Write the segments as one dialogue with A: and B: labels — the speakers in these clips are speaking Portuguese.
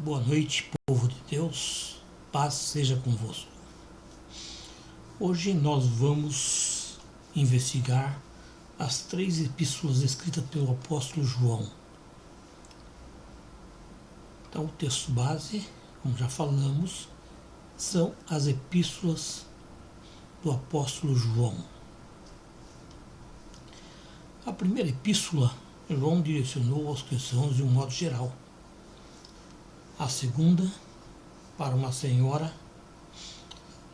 A: Boa noite, povo de Deus, paz seja convosco. Hoje nós vamos investigar as 3 epístolas escritas pelo apóstolo João. Então, o texto base, como já falamos, são as epístolas do apóstolo João. A primeira epístola, João direcionou aos cristãos de um modo geral. A segunda, para uma senhora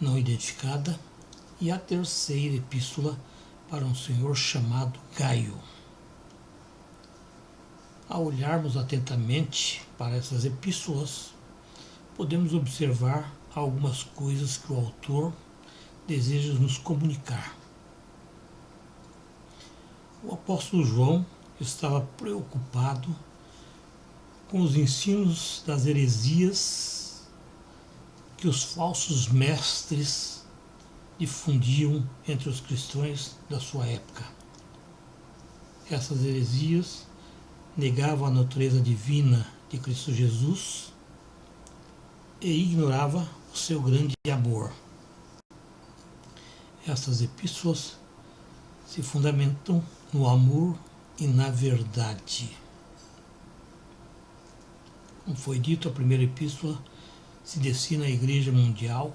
A: não identificada, e a terceira epístola para um senhor chamado Gaio. Ao olharmos atentamente para essas epístolas, podemos observar algumas coisas que o autor deseja nos comunicar. O apóstolo João estava preocupado com os ensinos das heresias que os falsos mestres difundiam entre os cristãos da sua época. Essas heresias negavam a natureza divina de Cristo Jesus e ignoravam o seu grande amor. Essas epístolas se fundamentam no amor e na verdade. Como foi dito, a primeira epístola se destina à Igreja Mundial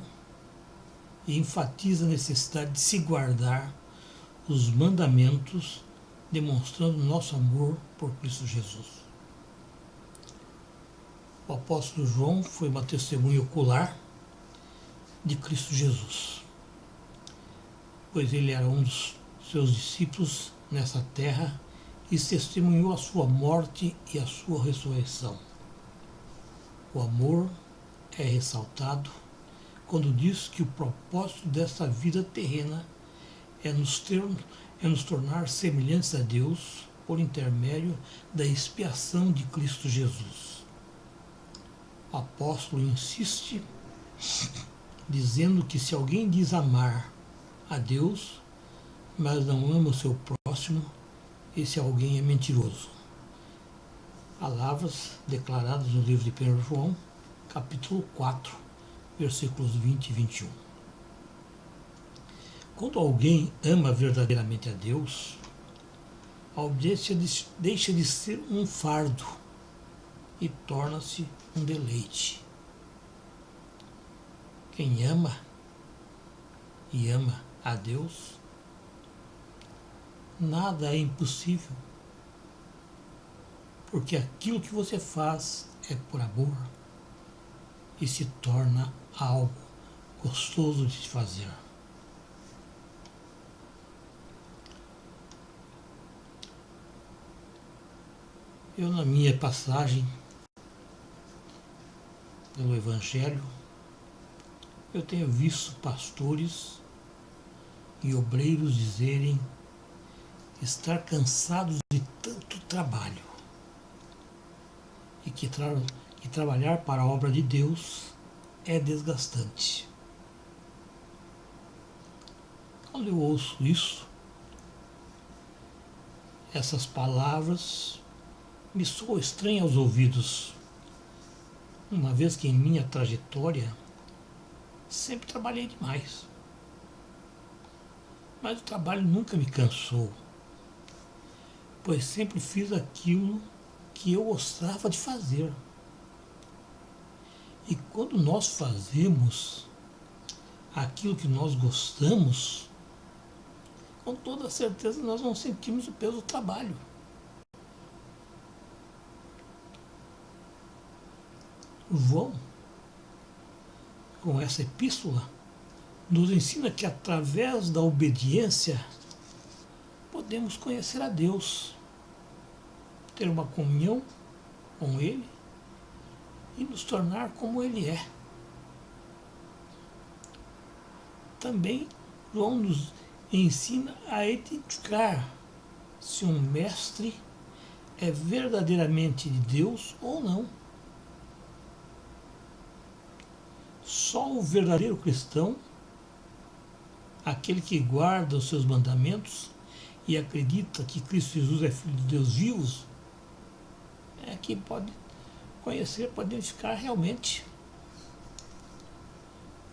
A: e enfatiza a necessidade de se guardar os mandamentos, demonstrando nosso amor por Cristo Jesus. O apóstolo João foi uma testemunha ocular de Cristo Jesus, pois ele era um dos seus discípulos nessa terra e testemunhou a sua morte e a sua ressurreição. O amor é ressaltado quando diz que o propósito desta vida terrena é nos tornar semelhantes a Deus por intermédio da expiação de Cristo Jesus. O apóstolo insiste dizendo que se alguém diz amar a Deus, mas não ama o seu próximo, esse alguém é mentiroso. Palavras declaradas no livro de 1 João, capítulo 4, versículos 20 e 21. Quando alguém ama verdadeiramente a Deus, a obediência deixa de ser um fardo e torna-se um deleite. Quem ama e ama a Deus, nada é impossível, porque aquilo que você faz é por amor e se torna algo gostoso de se fazer. Eu, na minha passagem pelo Evangelho, eu tenho visto pastores e obreiros dizerem estar cansados de tanto trabalho e que trabalhar para a obra de Deus é desgastante. Quando eu ouço isso, essas palavras me soam estranhas aos ouvidos, uma vez que em minha trajetória sempre trabalhei demais. Mas o trabalho nunca me cansou, pois sempre fiz aquilo que eu gostava de fazer. E quando nós fazemos aquilo que nós gostamos, com toda certeza nós não sentimos o peso do trabalho. João, com essa epístola, nos ensina que através da obediência podemos conhecer a Deus, ter uma comunhão com Ele e nos tornar como Ele é. Também João nos ensina a identificar se um mestre é verdadeiramente de Deus ou não. Só o verdadeiro cristão, aquele que guarda os seus mandamentos e acredita que Cristo Jesus é Filho de Deus vivo, é que pode conhecer, para identificar realmente.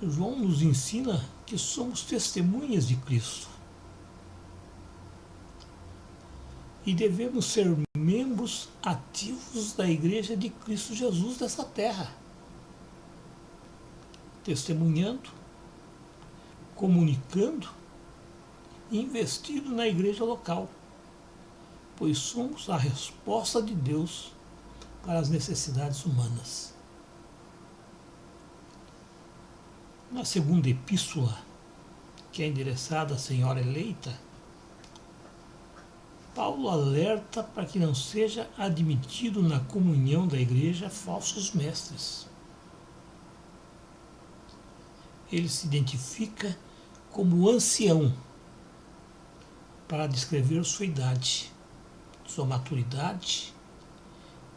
A: João nos ensina que somos testemunhas de Cristo e devemos ser membros ativos da Igreja de Cristo Jesus dessa terra, testemunhando, comunicando e investindo na igreja local, pois somos a resposta de Deus para as necessidades humanas. Na segunda epístola, que é endereçada à Senhora eleita, Paulo alerta para que não seja admitido na comunhão da igreja falsos mestres. Ele se identifica como ancião para descrever sua idade, sua maturidade,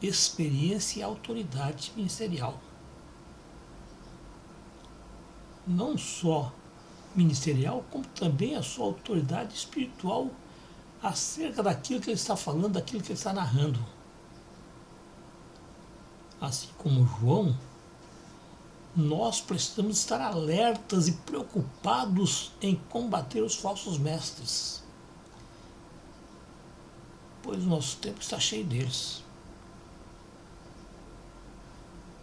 A: experiência e autoridade ministerial. Não só ministerial, como também a sua autoridade espiritual acerca daquilo que ele está falando, daquilo que ele está narrando. Assim como João, nós precisamos estar alertas e preocupados em combater os falsos mestres, pois o nosso tempo está cheio deles.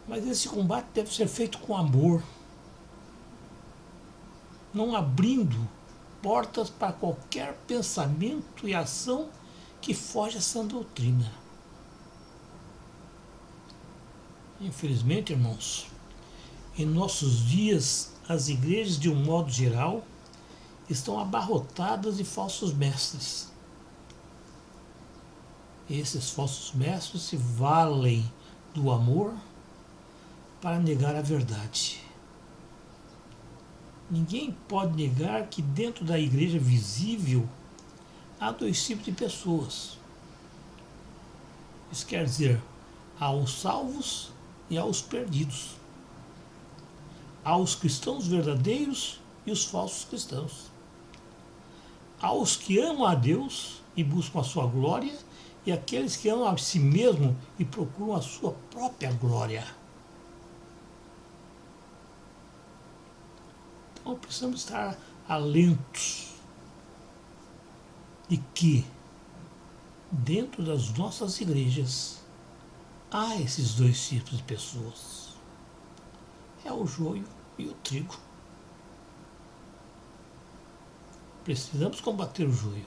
A: Mas esse combate deve ser feito com amor, não abrindo portas para qualquer pensamento e ação que foge a essa doutrina. Infelizmente, irmãos, em nossos dias, as igrejas, de um modo geral, estão abarrotadas de falsos mestres. Esses falsos mestres se valem do amor para negar a verdade. Ninguém pode negar que dentro da igreja visível há dois tipos de pessoas. Isso quer dizer, há os salvos e há os perdidos. Há os cristãos verdadeiros e os falsos cristãos. Há os que amam a Deus e buscam a sua glória, e aqueles que amam a si mesmo e procuram a sua própria glória. Então precisamos estar alentos de que dentro das nossas igrejas há esses dois tipos de pessoas. É o joio e o trigo. Precisamos combater o joio,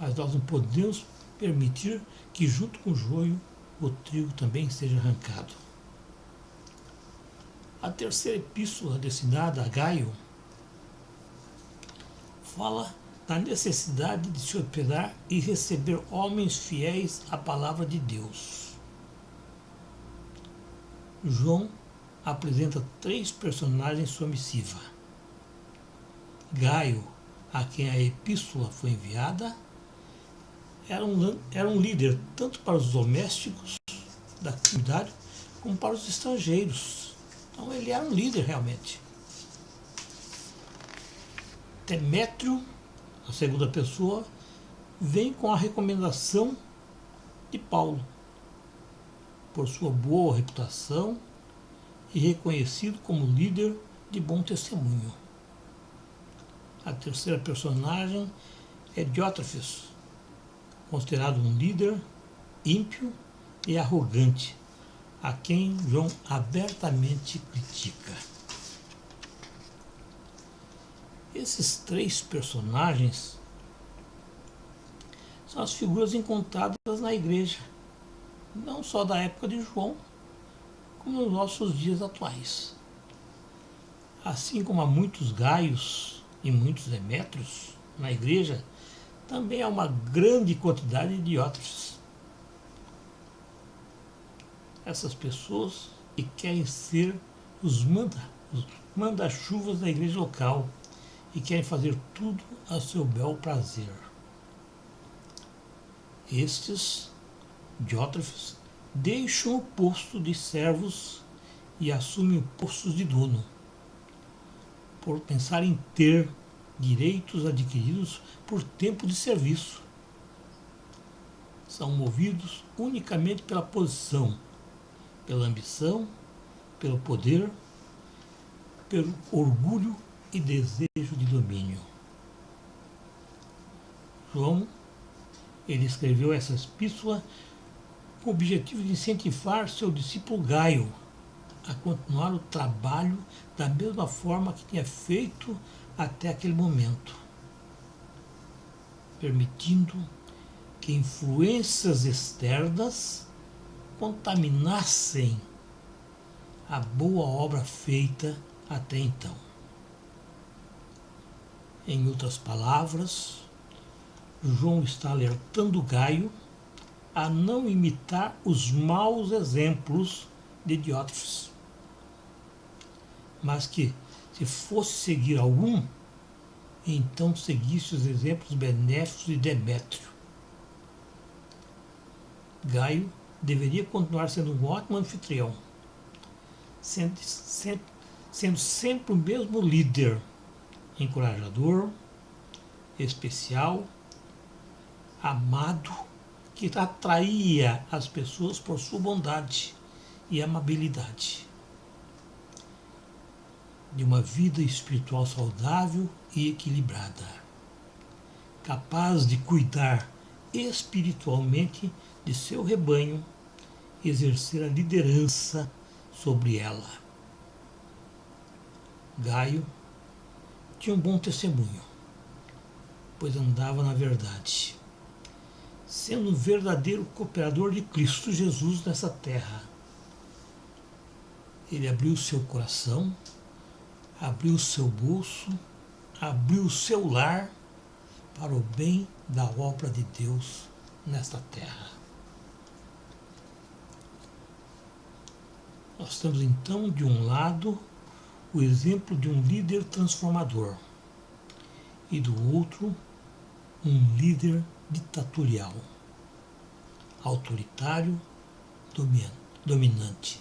A: mas nós não podemos permitir que junto com o joio o trigo também seja arrancado. A terceira epístola destinada a Gaio fala da necessidade de se hospedar e receber homens fiéis à palavra de Deus. João apresenta 3 personagens em sua missiva. Gaio, a quem a epístola foi enviada, era um líder tanto para os domésticos da comunidade como para os estrangeiros. Então ele era um líder realmente. Demétrio, a segunda pessoa, vem com a recomendação de Paulo, por sua boa reputação e reconhecido como líder de bom testemunho. A terceira personagem é Diótrefes, considerado um líder ímpio e arrogante, a quem João abertamente critica. Esses 3 personagens são as figuras encontradas na igreja, não só da época de João, como nos nossos dias atuais. Assim como há muitos Gaios e muitos Demétrios na igreja, também há uma grande quantidade de Diótrefes. Essas pessoas que querem ser os manda-chuvas da igreja local e querem fazer tudo a seu bel prazer. Estes Diótrefes deixam o posto de servos e assumem o posto de dono, por pensar em ter direitos adquiridos por tempo de serviço. são movidos unicamente pela posição, pela ambição, pelo poder, pelo orgulho e desejo de domínio. João, ele escreveu essa epístola com o objetivo de incentivar seu discípulo Gaio a continuar o trabalho da mesma forma que tinha feito até aquele momento, permitindo que influências externas contaminassem a boa obra feita até então. Em outras palavras, João está alertando Gaio a não imitar os maus exemplos de Diótrefes, mas que, se fosse seguir algum, então seguisse os exemplos benéficos de Demétrio. Gaio deveria continuar sendo um ótimo anfitrião, sendo sempre o mesmo líder, encorajador, especial, amado, que atraía as pessoas por sua bondade e amabilidade, de uma vida espiritual saudável e equilibrada, capaz de cuidar espiritualmente de seu rebanho e exercer a liderança sobre ela. Gaio tinha um bom testemunho, pois andava na verdade, sendo um verdadeiro cooperador de Cristo Jesus nessa terra. Ele abriu seu coração, abriu seu bolso, abriu seu lar para o bem da obra de Deus nesta terra. Nós temos então, de um lado, o exemplo de um líder transformador e do outro, um líder ditatorial, autoritário, dominante.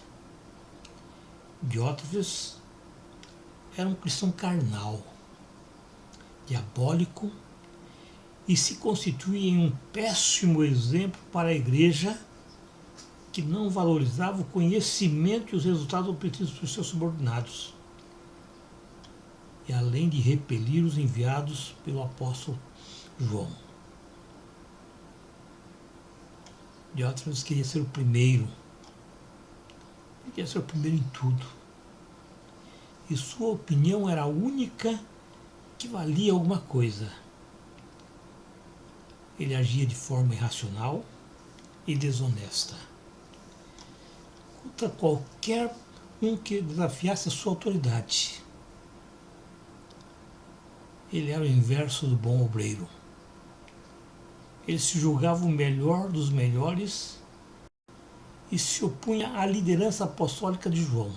A: Diótrefes era um cristão carnal, diabólico e se constituía em um péssimo exemplo para a igreja que não valorizava o conhecimento e os resultados obtidos por seus subordinados, e além de repelir os enviados pelo apóstolo João. Diótrefes queria ser o primeiro. Ele queria ser o primeiro em tudo. E sua opinião era a única que valia alguma coisa. Ele agia de forma irracional e desonesta contra qualquer um que desafiasse a sua autoridade. Ele era o inverso do bom obreiro. Ele se julgava o melhor dos melhores e se opunha à liderança apostólica de João.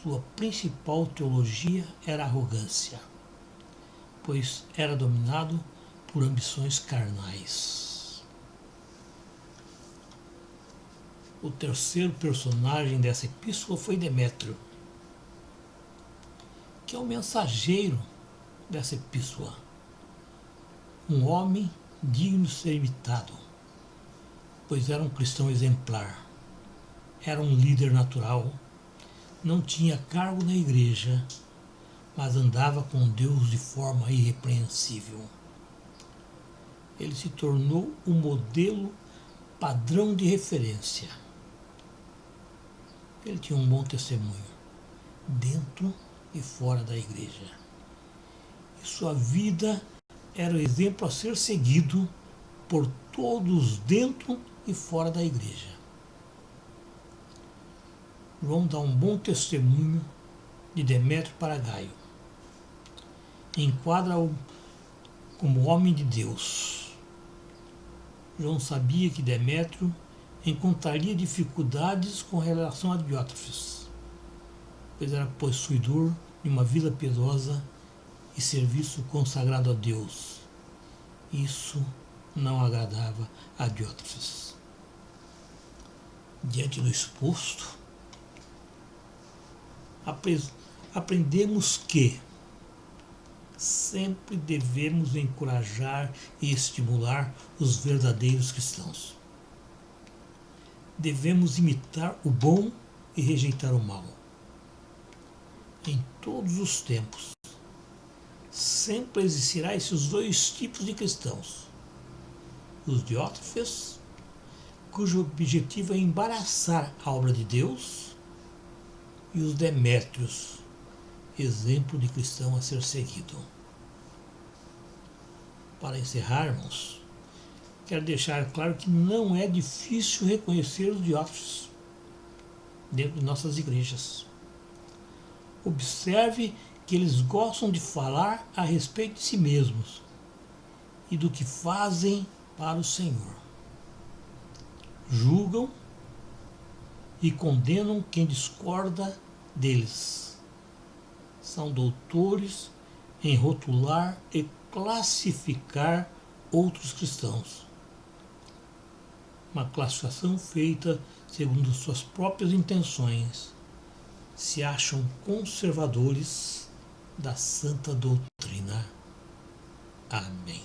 A: Sua principal teologia era a arrogância, pois era dominado por ambições carnais. O terceiro personagem dessa epístola foi Demétrio, que é o mensageiro dessa epístola. Um homem digno de ser imitado, pois era um cristão exemplar, era um líder natural, não tinha cargo na igreja, mas andava com Deus de forma irrepreensível. Ele se tornou um modelo padrão de referência. Ele tinha um bom testemunho, dentro e fora da igreja. E sua vida era o exemplo a ser seguido por todos dentro e fora da igreja. João dá um bom testemunho de Demétrio para Gaio. Enquadra-o como homem de Deus. João sabia que Demétrio encontraria dificuldades com relação a Diótrefes, pois era possuidor de uma vida piedosa e serviço consagrado a Deus. Isso não agradava a Diótrefes. Diante do exposto, aprendemos que, sempre devemos encorajar e estimular os verdadeiros cristãos. Devemos imitar o bom e rejeitar o mal. Em todos os tempos, sempre existirá esses dois tipos de cristãos. Os diótrefes, cujo objetivo é embaraçar a obra de Deus, e os demétrios, exemplo de cristão a ser seguido. Para encerrarmos, quero deixar claro que não é difícil reconhecer os diótrefes dentro de nossas igrejas. Observe que eles gostam de falar a respeito de si mesmos e do que fazem para o Senhor. Julgam e condenam quem discorda deles. São doutores em rotular e classificar outros cristãos. Uma classificação feita segundo suas próprias intenções. Se acham conservadores da santa doutrina. Amém.